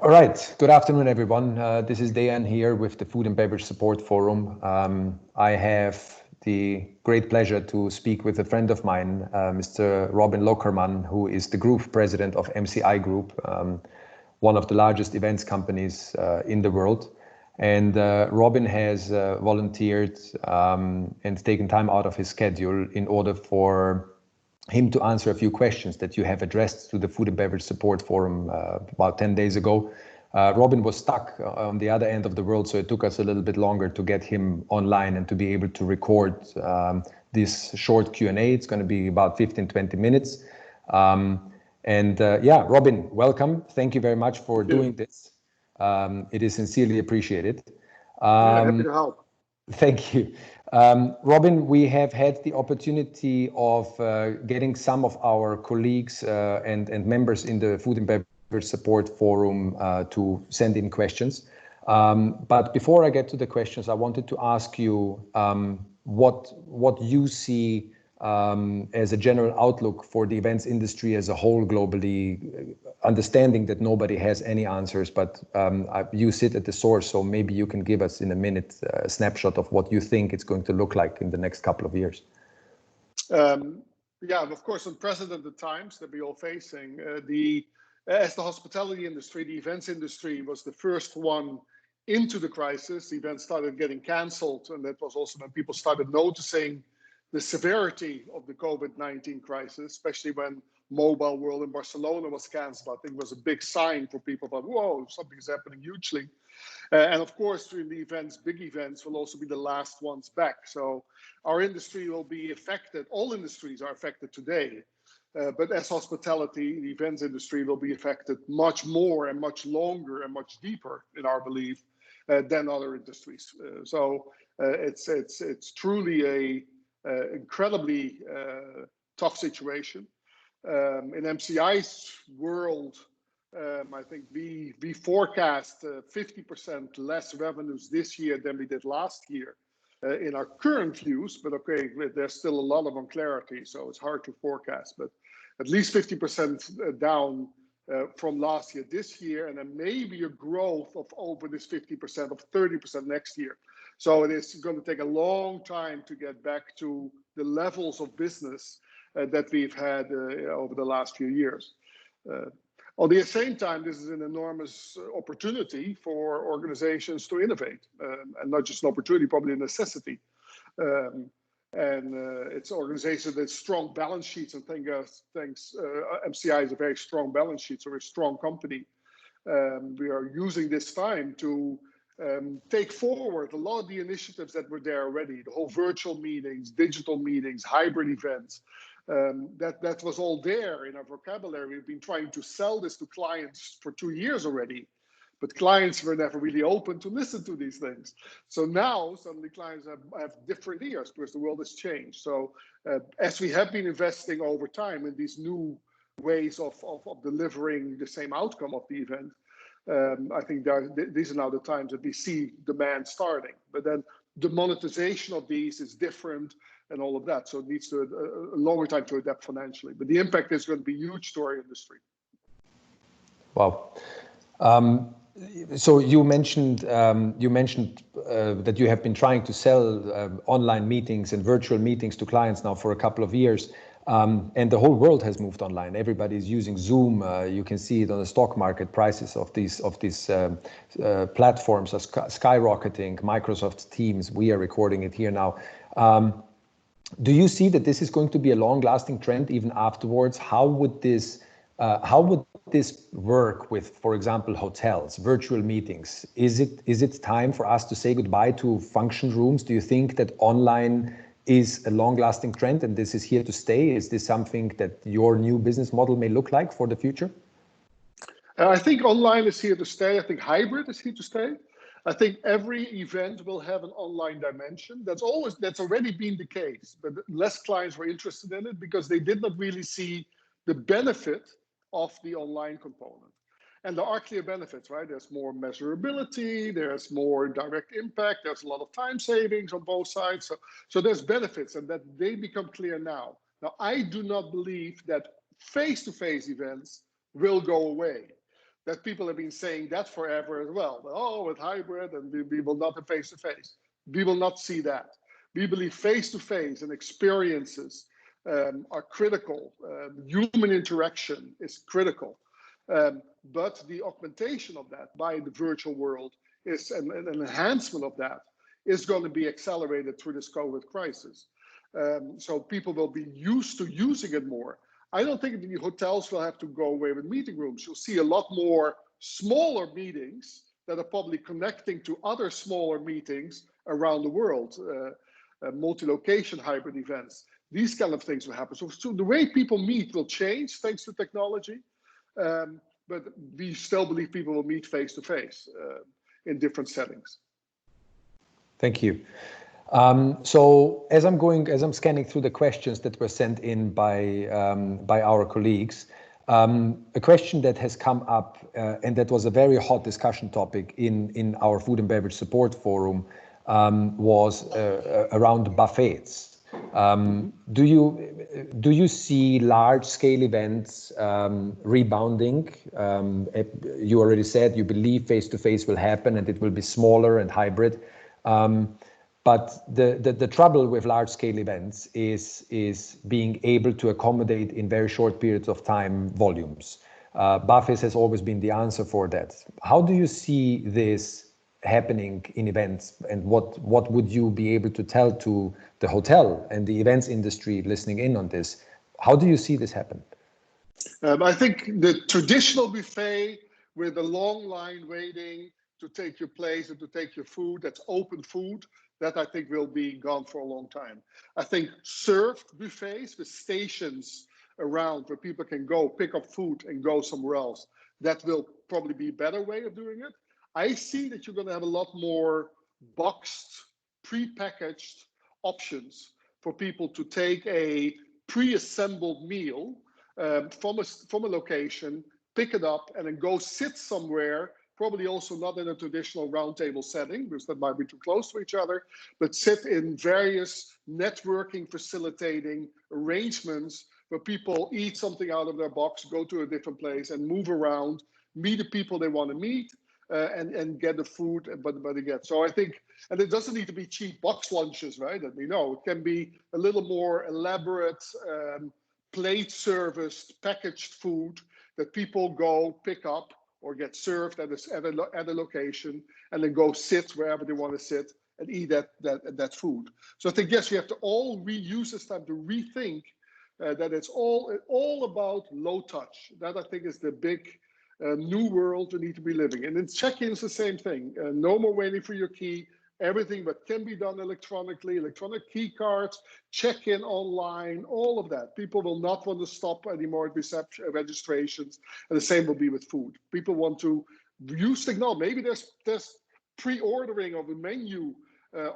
All right. Good afternoon, everyone. This is Dejan here with the Food and Beverage Support Forum. I have the great pleasure to speak with a friend of mine, Mr. Robin Lokerman, who is the group president of MCI Group, one of the largest events companies in the world. And Robin has volunteered and taken time out of his schedule in order for him to answer a few questions that you have addressed to the Food and Beverage Support Forum about 10 days ago. Robin was stuck on the other end of the world, so it took us a little bit longer to get him online and to be able to record this short Q&A. It's going to be about 15-20 minutes. Yeah, Robin, welcome. Thank you very much for doing this. It is sincerely appreciated. Yeah, happy to help. Thank you. Robin, we have had the opportunity of getting some of our colleagues and members in the Food and Beverage Support Forum to send in questions. But before I get to the questions, I wanted to ask you what you see as a general outlook for the events industry as a whole globally, understanding that nobody has any answers, but you sit at the source, so maybe you can give us in a minute a snapshot of what you think it's going to look like in the next couple of years. Yeah, of course, unprecedented times that we're all facing. As the hospitality industry, the events industry was the first one into the crisis. Events started getting canceled, and that was also when people started noticing the severity of the COVID-19 crisis, especially when Mobile World in Barcelona was canceled. I think it was a big sign for people that, whoa, something's happening hugely. And of course, during the events, big events will also be the last ones back. So our industry will be affected. All industries are affected today. But as hospitality, the events industry will be affected much more and much longer and much deeper, in our belief, than other industries. So it's truly a incredibly tough situation. In MCI's world, I think we forecast 50% less revenues this year than we did last year in our current views. But okay, there's still a lot of unclarity, so it's hard to forecast. But at least 50% down from last year this year, and then maybe a growth of over this 50% of 30% next year. So it is going to take a long time to get back to the levels of business that we've had over the last few years. At the same time, this is an enormous opportunity for organizations to innovate, and not just an opportunity, probably a necessity. It's organizations with strong balance sheets, and thanks MCI is a very strong balance sheet, so we're a strong company. We are using this time to take forward a lot of the initiatives that were there already, the whole virtual meetings, digital meetings, hybrid events. That was all there in our vocabulary. We've been trying to sell this to clients for 2 years already, but clients were never really open to listen to these things. So now suddenly clients have different ears because the world has changed. So as we have been investing over time in these new ways of delivering the same outcome of the event, I think these are now the times that we see demand starting. But then the monetization of these is different and all of that. So it needs a longer time to adapt financially. But the impact is going to be huge to our industry. Wow. So you mentioned that you have been trying to sell online meetings and virtual meetings to clients now for a couple of years. And the whole world has moved online. Everybody's using Zoom. You can see it on the stock market. Prices of these platforms are skyrocketing. Microsoft Teams, we are recording it here now. Do you see that this is going to be a long-lasting trend even afterwards? How would this work with, for example, hotels, virtual meetings? Is it time for us to say goodbye to function rooms? Do you think that online is a long-lasting trend and this is here to stay? Is this something that your new business model may look like for the future? I think online is here to stay. I think hybrid is here to stay. I think every event will have an online dimension. That's already been the case, but less clients were interested in it because they did not really see the benefit of the online component. And there are clear benefits, right? There's more measurability, there's more direct impact, there's a lot of time savings on both sides. So there's benefits, and that they become clear now. Now, I do not believe that face-to-face events will go away. that people have been saying that forever as well. Oh, with hybrid, and we will not have face-to-face. We will not see that. We believe face-to-face and experiences are critical. Human interaction is critical. But the augmentation of that by the virtual world is an enhancement of that is going to be accelerated through this COVID crisis. So people will be used to using it more. I don't think the hotels will have to go away with meeting rooms. You'll see a lot more smaller meetings that are probably connecting to other smaller meetings around the world, multi-location hybrid events. These kind of things will happen. So the way people meet will change thanks to technology, but we still believe people will meet face-to-face in different settings. Thank you. So as I'm scanning through the questions that were sent in by our colleagues, a question that has come up and that was a very hot discussion topic in our Food and Beverage Support Forum was around buffets. Do you see large-scale events rebounding? You already said you believe face-to-face will happen and it will be smaller and hybrid. But the trouble with large-scale events is being able to accommodate in very short periods of time volumes. Buffets has always been the answer for that. How do you see this happening in events, and what would you be able to tell to the hotel and the events industry listening in on this? How do you see this happen? I think the traditional buffet with a long line waiting to take your place and to take your food, that's open food, that I think will be gone for a long time. I think served buffets with stations around where people can go pick up food and go somewhere else, that will probably be a better way of doing it. I see that you're going to have a lot more boxed, pre-packaged options for people to take a pre-assembled meal from a location, pick it up, and then go sit somewhere, probably also not in a traditional roundtable setting, because that might be too close to each other, but sit in various networking facilitating arrangements where people eat something out of their box, go to a different place and move around, meet the people they want to meet, and get the food, but again, so I think, and it doesn't need to be cheap box lunches, right? That we know it can be a little more elaborate, plate serviced, packaged food that people go pick up or get served at a location and then go sit wherever they want to sit and eat that food. So I think, yes, we have to all reuse this time to rethink that it's all about low touch. That I think is the big new world we need to be living. And in check-in, it's the same thing. No more waiting for your key. Everything that can be done electronically, electronic key cards, check-in online, all of that. People will not want to stop anymore at reception, registrations, and the same will be with food. People want to use technology. Maybe there's pre-ordering of a menu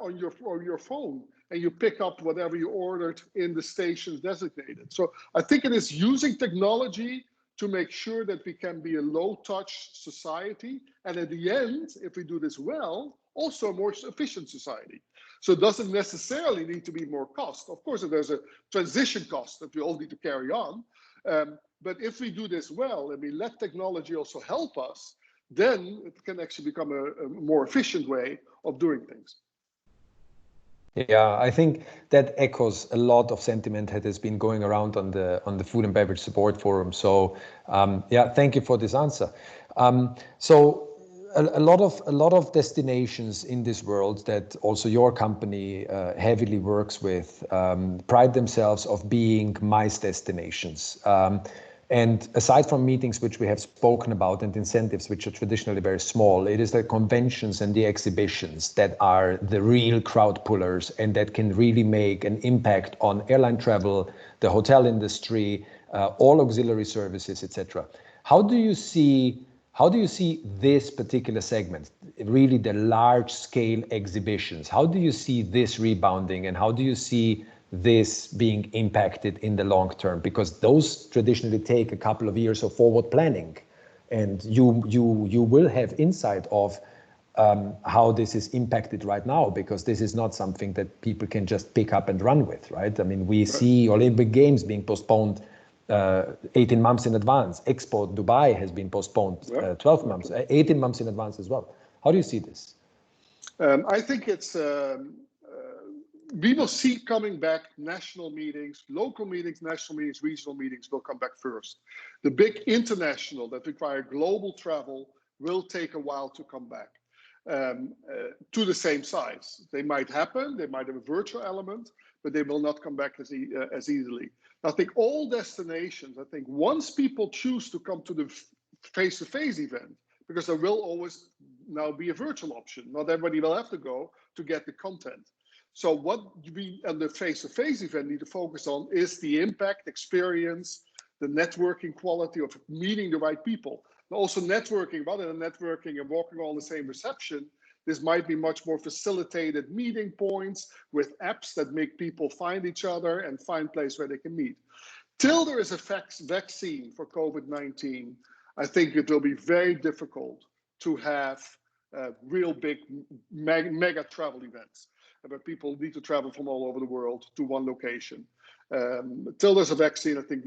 on your phone, and you pick up whatever you ordered in the stations designated. So I think it is using technology to make sure that we can be a low-touch society, and at the end, if we do this well, also a more efficient society. So it doesn't necessarily need to be more cost. Of course, there's a transition cost that we all need to carry on. But if we do this well and we let technology also help us, then it can actually become a more efficient way of doing things. Yeah, I think that echoes a lot of sentiment that has been going around on the Food and Beverage Support Forum. So yeah, thank you for this answer. So a lot of destinations in this world that also your company heavily works with pride themselves of being MICE destinations. And aside from meetings which we have spoken about and incentives which are traditionally very small, it is the conventions and the exhibitions that are the real crowd pullers and that can really make an impact on airline travel, the hotel industry, all auxiliary services, etc. How do you see this particular segment, really the large-scale exhibitions? How do you see this rebounding, and how do you see this being impacted in the long term? Because those traditionally take a couple of years of forward planning, and you will have insight of how this is impacted right now, because this is not something that people can just pick up and run with, right? I mean, we see Olympic Games being postponed 18 months in advance. Expo Dubai has been postponed 12 months, 18 months in advance as well. How do you see this? I think it's, we will see coming back national meetings, local meetings, national meetings, regional meetings will come back first. The big international that require global travel will take a while to come back to the same size. They might happen, they might have a virtual element, but they will not come back as easily. I think all destinations, I think once people choose to come to the face-to-face event, because there will always now be a virtual option. Not everybody will have to go to get the content. So what we at the face-to-face event need to focus on is the impact, experience, the networking quality of meeting the right people. And also networking, rather than networking and walking on the same reception, this might be much more facilitated meeting points with apps that make people find each other and find places where they can meet. Till there is a vaccine for COVID-19, I think it will be very difficult to have real big mega travel events where people need to travel from all over the world to one location. Till there's a vaccine, I think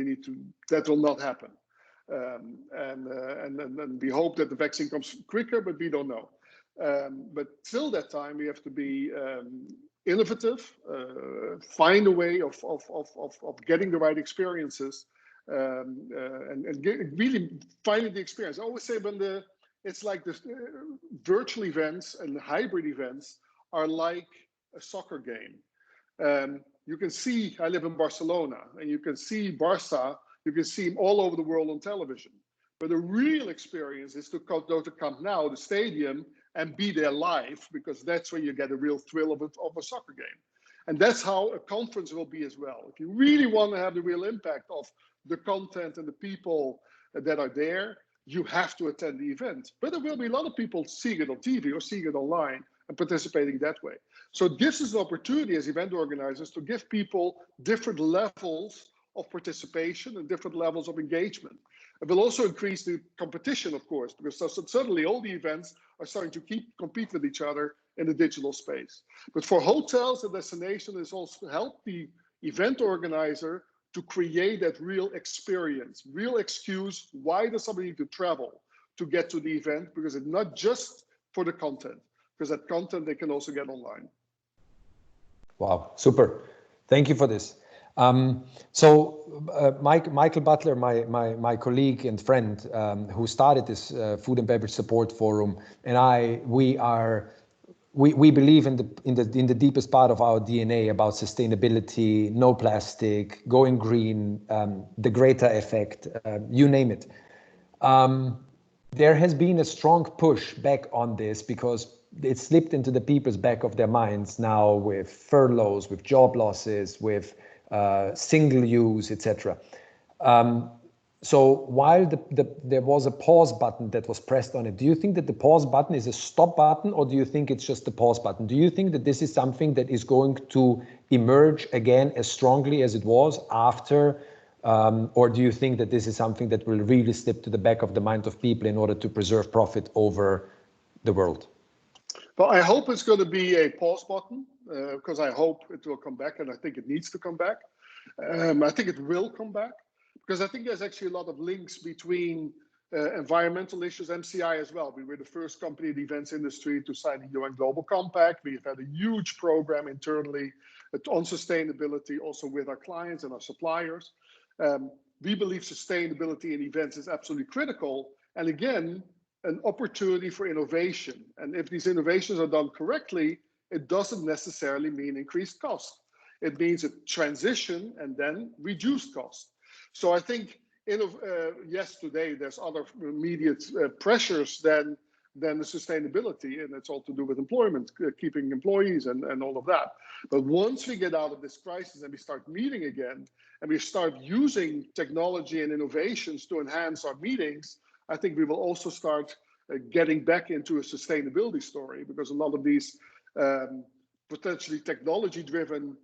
that will not happen. And we hope that the vaccine comes quicker, but we don't know. But till that time, we have to be innovative, find a way of getting the right experiences, and really finding the experience. I always say it's like the virtual events and hybrid events are like a soccer game. You can see, I live in Barcelona, and you can see Barca, you can see them all over the world on television. But the real experience is to go to Camp Nou, the stadium, and be there live, because that's where you get a real thrill of a soccer game. And that's how a conference will be as well. If you really want to have the real impact of the content and the people that are there, you have to attend the event. But there will be a lot of people seeing it on TV or seeing it online and participating that way. So it gives us an opportunity as event organizers to give people different levels of participation and different levels of engagement. It will also increase the competition, of course, because suddenly all the events are starting to compete with each other in the digital space. But for hotels and destinations, it's also help the event organizer to create that real experience, real excuse. Why does somebody need to travel to get to the event? Because it's not just for the content, because that content they can also get online. Wow, super. Thank you for this. Michael Butler, my colleague and friend who started this Food and Beverage Support Forum, and we believe in the deepest part of our DNA about sustainability, no plastic, going green, the Greta effect, you name it. There has been a strong push back on this because it slipped into the people's back of their minds now with furloughs, with job losses, with single use, etc. So while there was a pause button that was pressed on it, do you think that the pause button is a stop button, or do you think it's just a pause button? Do you think that this is something that is going to emerge again as strongly as it was after, or do you think that this is something that will really slip to the back of the mind of people in order to preserve profit over the world? Well, I hope it's going to be a pause button, because I hope it will come back, and I think it needs to come back. I think it will come back, because I think there's actually a lot of links between environmental issues, MCI as well. We were the first company in the events industry to sign the UN Global Compact. We've had a huge program internally on sustainability, also with our clients and our suppliers. We believe sustainability in events is absolutely critical. And again, an opportunity for innovation. And if these innovations are done correctly, it doesn't necessarily mean increased cost. It means a transition and then reduced cost. So I think, yes, today there's other immediate pressures than the sustainability, and it's all to do with employment, keeping employees and all of that. But once we get out of this crisis and we start meeting again, and we start using technology and innovations to enhance our meetings, I think we will also start getting back into a sustainability story, because a lot of these potentially technology-driven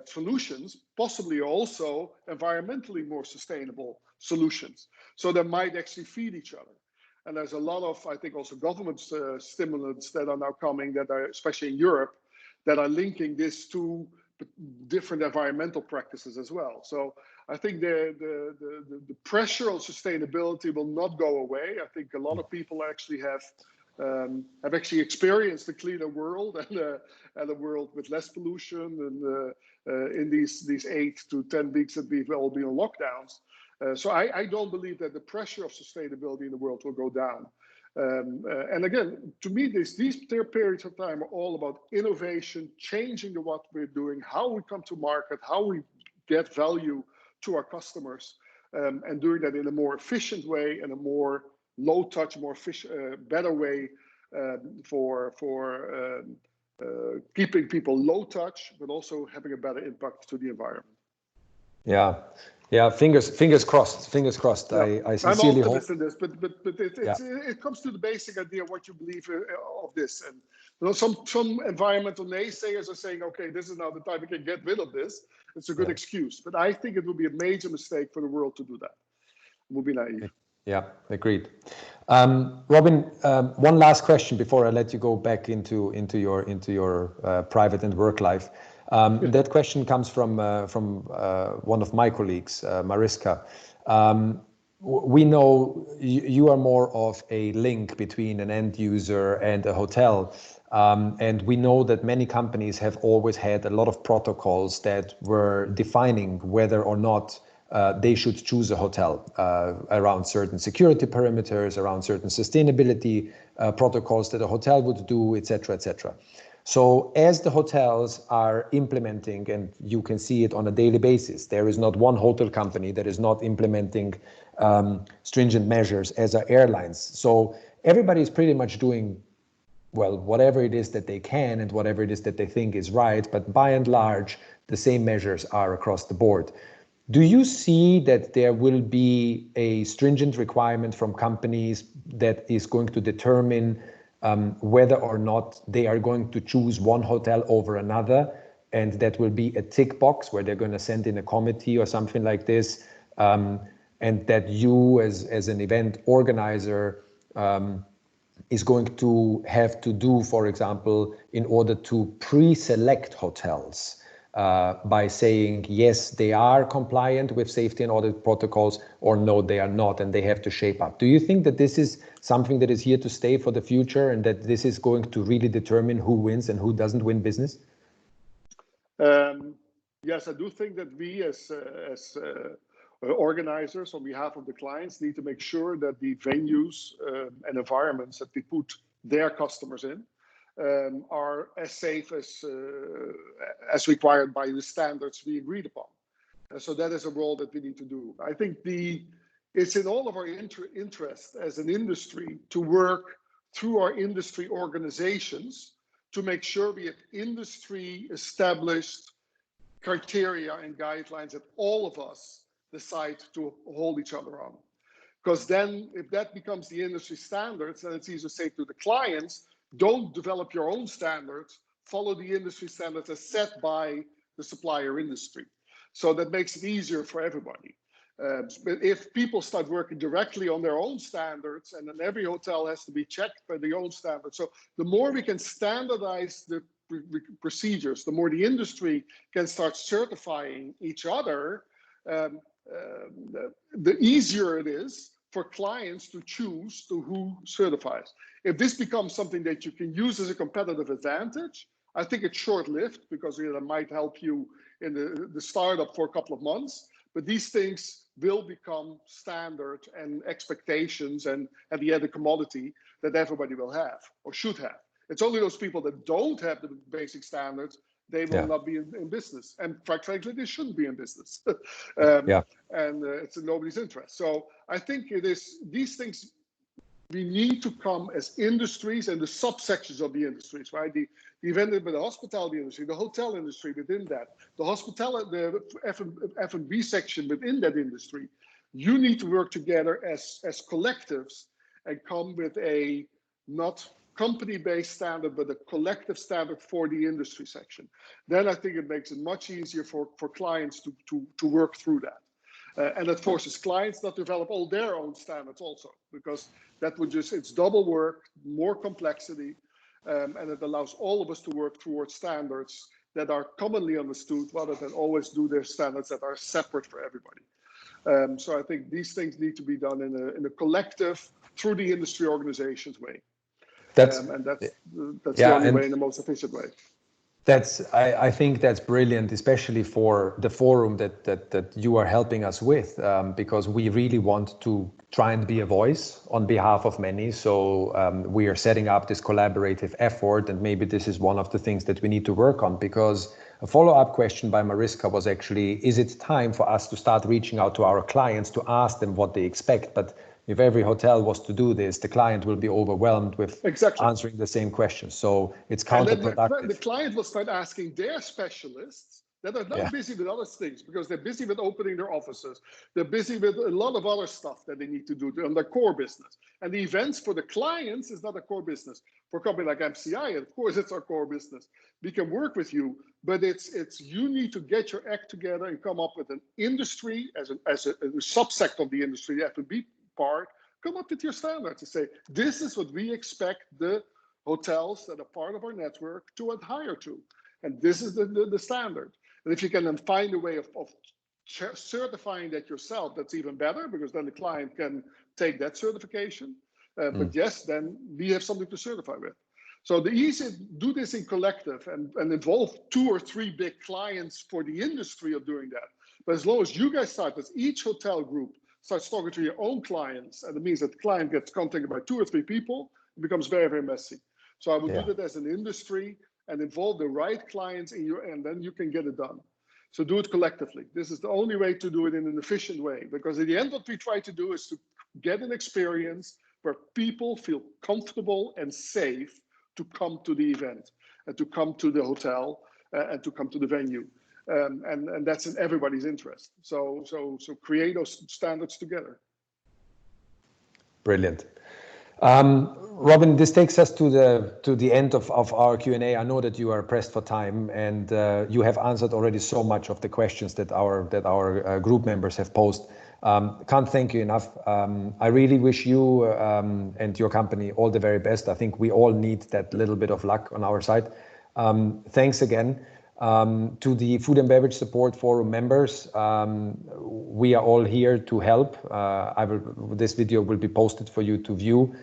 solutions possibly are also environmentally more sustainable solutions. So they might actually feed each other. And there's a lot of, I think, also government stimulants that are now coming that are, especially in Europe, that are linking this to different environmental practices as well. So I think the pressure on sustainability will not go away. I think a lot of people actually have actually experienced a cleaner world and a world with less pollution and in these 8 to 10 weeks that we've all been on lockdowns. So I don't believe that the pressure of sustainability in the world will go down. And again, to me, these periods of time are all about innovation, changing what we're doing, how we come to market, how we get value to our customers, and doing that in a more efficient way and a more low touch, more better way for keeping people low touch, but also having a better impact to the environment. Yeah. Fingers crossed. Fingers crossed. Yeah. I sincerely I'm hope. optimist in this, but it comes to the basic idea of what you believe of this. And you know, some environmental naysayers are saying, okay, this is now the time we can get rid of this. It's a good excuse, but I think it would be a major mistake for the world to do that. It would be naive. Yeah, agreed. Robin, one last question before I let you go back into your private and work life. That question comes from one of my colleagues, Mariska. We know you are more of a link between an end user and a hotel. And we know that many companies have always had a lot of protocols that were defining whether or not they should choose a hotel around certain security perimeters, around certain sustainability protocols that a hotel would do, et cetera, et cetera. So as the hotels are implementing, and you can see it on a daily basis, there is not one hotel company that is not implementing stringent measures, as are airlines. So everybody is pretty much doing, well, whatever it is that they can and whatever it is that they think is right, but by and large, the same measures are across the board. Do you see that there will be a stringent requirement from companies that is going to determine whether or not they are going to choose one hotel over another, and that will be a tick box where they're going to send in a committee or something like this, and that you as an event organizer is going to have to do, for example, in order to pre-select hotels by saying, yes, they are compliant with safety and audit protocols, or no, they are not, and they have to shape up. Do you think that this is something that is here to stay for the future, and that this is going to really determine who wins and who doesn't win business? Yes, I do think that we as organizers on behalf of the clients need to make sure that the venues and environments that we put their customers in are as safe as required by the standards we agreed upon. So that is a role that we need to do. I think it's in all of our interest as an industry to work through our industry organizations to make sure we have industry established criteria and guidelines that all of us decide to hold each other on. Because then if that becomes the industry standards, then it's easier to say to the clients, don't develop your own standards, follow the industry standards as set by the supplier industry. So that makes it easier for everybody. But if people start working directly on their own standards, and then every hotel has to be checked by their own standards. So the more we can standardize the procedures, the more the industry can start certifying each other, the easier it is for clients to choose to who certifies. If this becomes something that you can use as a competitive advantage, I think it's short-lived, because it might help you in the startup for a couple of months, but these things will become standard and expectations and at the end a commodity that everybody will have or should have. It's only those people that don't have the basic standards, they will not be in business. And quite frankly, they shouldn't be in business. And it's in nobody's interest. So I think it is these things we need to come as industries and the subsections of the industries, right? The event with the hospitality industry, the hotel industry within that, the F&B section within that industry. You need to work together as collectives and come with a not company-based standard, but a collective standard for the industry section. Then I think it makes it much easier for clients to work through that. And it forces clients not to develop all their own standards also, because that would it's double work, more complexity, and it allows all of us to work towards standards that are commonly understood rather than always do their standards that are separate for everybody. So I think these things need to be done in a collective, through the industry organizations way. That's the only way and the most efficient way. I think that's brilliant, especially for the forum that you are helping us with, because we really want to try and be a voice on behalf of many. So we are setting up this collaborative effort, and maybe this is one of the things that we need to work on, because a follow-up question by Mariska was actually, is it time for us to start reaching out to our clients to ask them what they expect? But if every hotel was to do this, the client will be overwhelmed with answering the same questions. So it's counterproductive. And the client will start asking their specialists that are not busy with other things, because they're busy with opening their offices. They're busy with a lot of other stuff that they need to do on their core business. And the events for the clients is not a core business. For a company like MCI, of course, it's our core business. We can work with you, but it's you need to get your act together and come up with an industry as a subsect of the industry, the F&B part, come up with your standards to say, this is what we expect the hotels that are part of our network to adhere to. And this is the standard. And if you can then find a way of certifying that yourself, that's even better, because then the client can take that certification. But yes, then we have something to certify with. So the easier, do this in collective and involve 2 or 3 big clients for the industry of doing that. But as long as you guys start, as each hotel group starts talking to your own clients, and it means that the client gets contacted by 2 or 3 people, it becomes very, very messy. So I would do that as an industry and involve the right clients in your, and then you can get it done. So do it collectively. This is the only way to do it in an efficient way, because at the end, what we try to do is to get an experience where people feel comfortable and safe to come to the event and to come to the hotel and to come to the venue. And that's in everybody's interest. So create those standards together. Brilliant. Robin, this takes us to the end of our Q&A. I know that you are pressed for time, and you have answered already so much of the questions that our group members have posed. Can't thank you enough. I really wish you and your company all the very best. I think we all need that little bit of luck on our side. Thanks again. To the Food and Beverage Support Forum members, we are all here to help. This video will be posted for you to view.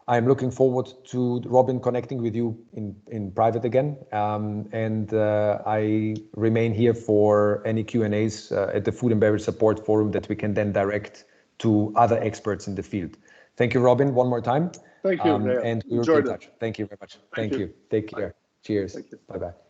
I'm looking forward to Robin connecting with you in private again. I remain here for any Q&As at the Food and Beverage Support Forum that we can then direct to other experts in the field. Thank you, Robin, one more time. Thank you. And we will be in touch. Thank you very much. Thank you. Take care. Cheers. Bye-bye.